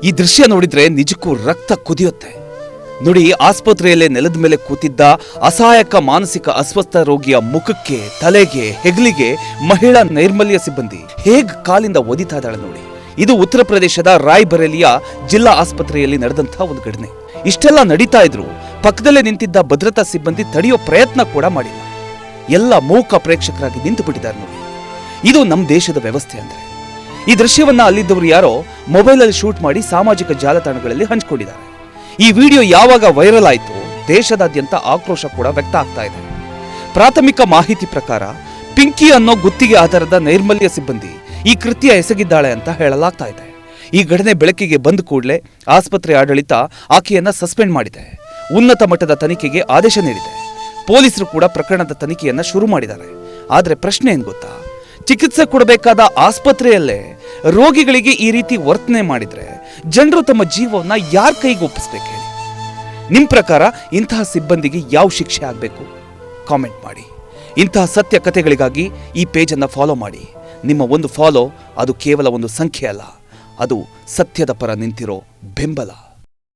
ಈ ದೃಶ್ಯ ನೋಡಿದ್ರೆ ನಿಜಕ್ಕೂ ರಕ್ತ ಕುದಿಯುತ್ತೆ. ನೋಡಿ, ಆಸ್ಪತ್ರೆಯಲ್ಲೇ ನೆಲದ ಮೇಲೆ ಕೂತಿದ್ದ ಅಸಹಾಯಕ ಮಾನಸಿಕ ಅಸ್ವಸ್ಥ ರೋಗಿಯ ಮುಖಕ್ಕೆ, ತಲೆಗೆ, ಹೆಗಲಿಗೆ ಮಹಿಳಾ ನೈರ್ಮಲ್ಯ ಸಿಬ್ಬಂದಿ ಹೇಗ್ ಕಾಲಿಂದ ಒದಿತಾ ಇದ್ದಾಳೆ ನೋಡಿ. ಇದು ಉತ್ತರ ಪ್ರದೇಶದ ರಾಯ್ಬರೇಲಿಯ ಜಿಲ್ಲಾ ಆಸ್ಪತ್ರೆಯಲ್ಲಿ ನಡೆದಂತಹ ಒಂದು ಘಟನೆ. ಇಷ್ಟೆಲ್ಲ ನಡೀತಾ ಇದ್ರು ಪಕ್ಕದಲ್ಲೇ ನಿಂತಿದ್ದ ಭದ್ರತಾ ಸಿಬ್ಬಂದಿ ತಡೆಯೋ ಪ್ರಯತ್ನ ಕೂಡ ಮಾಡಿಲ್ಲ. ಎಲ್ಲ ಮೂಕ ಪ್ರೇಕ್ಷಕರಾಗಿ ನಿಂತು ಬಿಟ್ಟಿದ್ದಾರೆ ನೋಡಿ. ಇದು ನಮ್ಮ ದೇಶದ ವ್ಯವಸ್ಥೆ ಅಂದ್ರೆ. ಈ ದೃಶ್ಯವನ್ನ ಅಲ್ಲಿದ್ದವರು ಯಾರೋ ಮೊಬೈಲಲ್ಲಿ ಶೂಟ್ ಮಾಡಿ ಸಾಮಾಜಿಕ ಜಾಲತಾಣಗಳಲ್ಲಿ ಹಂಚಿಕೊಂಡಿದ್ದಾರೆ. ಈ ವಿಡಿಯೋ ಯಾವಾಗ ವೈರಲ್ ಆಯಿತು, ದೇಶದಾದ್ಯಂತ ಆಕ್ರೋಶ ಕೂಡ ವ್ಯಕ್ತ ಆಗ್ತಾ ಇದೆ. ಪ್ರಾಥಮಿಕ ಮಾಹಿತಿ ಪ್ರಕಾರ ಪಿಂಕಿ ಅನ್ನೋ ಗುತ್ತಿಗೆ ಆಧಾರದ ನೈರ್ಮಲ್ಯ ಸಿಬ್ಬಂದಿ ಈ ಕೃತ್ಯ ಎಸಗಿದ್ದಾಳೆ ಅಂತ ಹೇಳಲಾಗ್ತಾ ಇದೆ. ಈ ಘಟನೆ ಬೆಳಕಿಗೆ ಬಂದ ಕೂಡಲೇ ಆಸ್ಪತ್ರೆ ಆಡಳಿತ ಆಕೆಯನ್ನ ಸಸ್ಪೆಂಡ್ ಮಾಡಿದೆ. ಉನ್ನತ ಮಟ್ಟದ ತನಿಖೆಗೆ ಆದೇಶ ನೀಡಿದೆ. ಪೊಲೀಸರು ಕೂಡ ಪ್ರಕರಣದ ತನಿಖೆಯನ್ನ ಶುರು ಮಾಡಿದ್ದಾರೆ. ಆದರೆ ಪ್ರಶ್ನೆ ಏನ್ ಗೊತ್ತಾ, ಚಿಕಿತ್ಸೆ ಕೊಡಬೇಕಾದ ಆಸ್ಪತ್ರೆಯಲ್ಲೇ ರೋಗಿಗಳಿಗೆ ಈ ರೀತಿ ವರ್ತನೆ ಮಾಡಿದ್ರೆ ಜನರು ತಮ್ಮ ಜೀವವನ್ನ ಯಾರ ಕೈಗೆ ಒಪ್ಪಿಸ್ಬೇಕು ಹೇಳಿ? ನಿಮ್ಮ ಪ್ರಕಾರ ಇಂತಹ ಸಿಬ್ಬಂದಿಗೆ ಯಾವ ಶಿಕ್ಷೆ ಆಗಬೇಕು? ಕಾಮೆಂಟ್ ಮಾಡಿ. ಇಂತಹ ಸತ್ಯ ಕಥೆಗಳಿಗಾಗಿ ಈ ಪೇಜನ್ನು ಫಾಲೋ ಮಾಡಿ. ನಿಮ್ಮ ಒಂದು ಫಾಲೋ ಅದು ಕೇವಲ ಒಂದು ಸಂಖ್ಯೆ ಅಲ್ಲ, ಅದು ಸತ್ಯದ ಪರ ನಿಂತಿರೋ ಬೆಂಬಲ.